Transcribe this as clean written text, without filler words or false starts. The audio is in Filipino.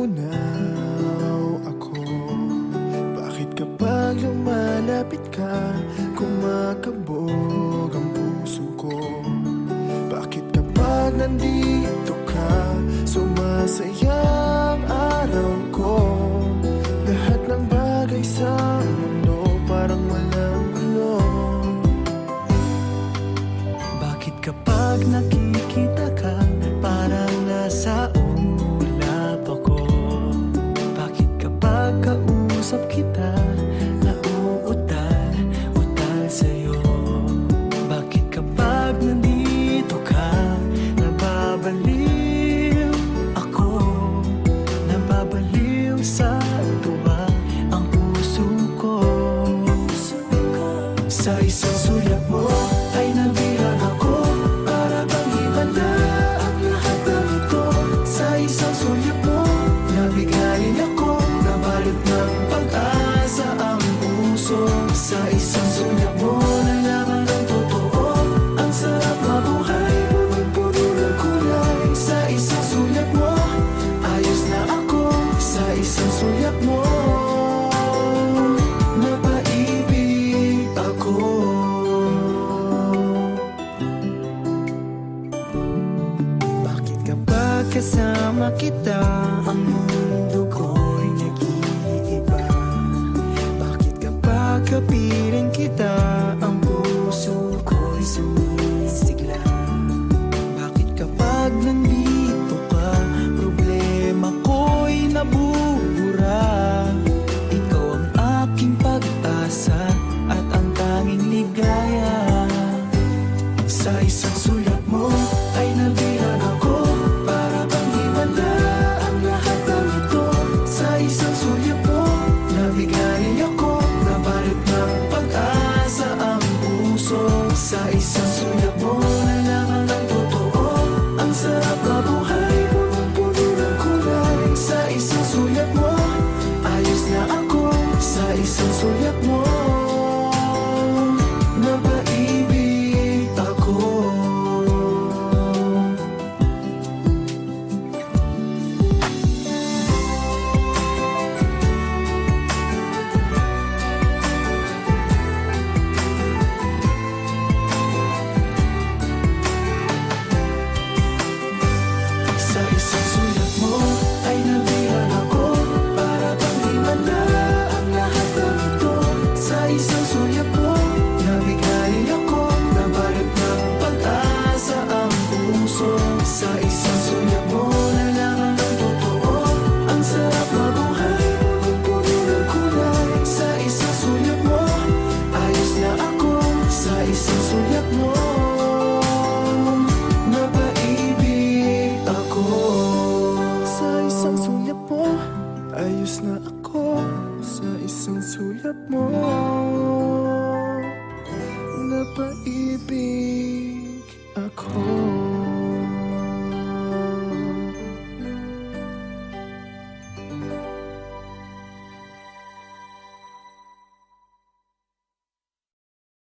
nauunaw ako? Bakit kapag lumalapit ka, kumakabog ang puso ko? Bakit kapag nandito ka, sumasaya ang araw ko? Lahat ng bagay sa mundo parang walang gulo. Bakit kapag nakikita ka, parang nasa ulap ako? Bakit kapag kausap kita, nauutal-utal sa'yo? Bakit kapag nandito ka, nababaliw ako? Nababaliw sa tuwa ang puso ko. Sa isang sulyap mo ay nabilang ako, para bang himanda ang lahat ng ito. Sa isang sulyap mo, nabigayin ako, nabalot ng pag-asa ang puso. Sa isang sulyap mo, nalaman ng totoo, ang sarap mabuhay, punong-puno ng kulay. Sa isang sulyap mo, ayos na ako. Sa isang sulyap mo, napaibig ako. Bakit kapag kasama kita, ang mundo ko'y nag-iiba? Bakit kapag kapiling kita, ang puso ko'y sumisigla? Bakit kapag nandito ka, problema ko'y nabubura? Ikaw ang aking pag-asa at ang tanging ligaya. Sa isang sulyap mo ay nabilang ako, para bang himanda ang lahat ng ito. Sa isang sulyap mo, nabigayin ako, nabalot ng pag-asa ang puso. Sa isang sulyap mo, nalaman ng totoo, ang sarap mabuhay, punong-puno ng kulay. Sa isang sulyap mo, ayos na ako. Sa isang sulyap mo, napaibig ako. Sa isang sulyap mo ay nabilang ako, para bang himanda ang lahat ng ito. Sa isang sulyap mo, nabigayin ako, nabalot ng pag-asa ang puso. Sa isang sulyap mo, nalaman ng totoo, ang sarap mabuhay, punong-puno ng kulay. Sa isang sulyap mo, ayos na ako. Sa isang sulyap mo, napaibig ako. Sa isang sulyap mo, ayos na ako. Sa isang sulyap mo, napaibig ako.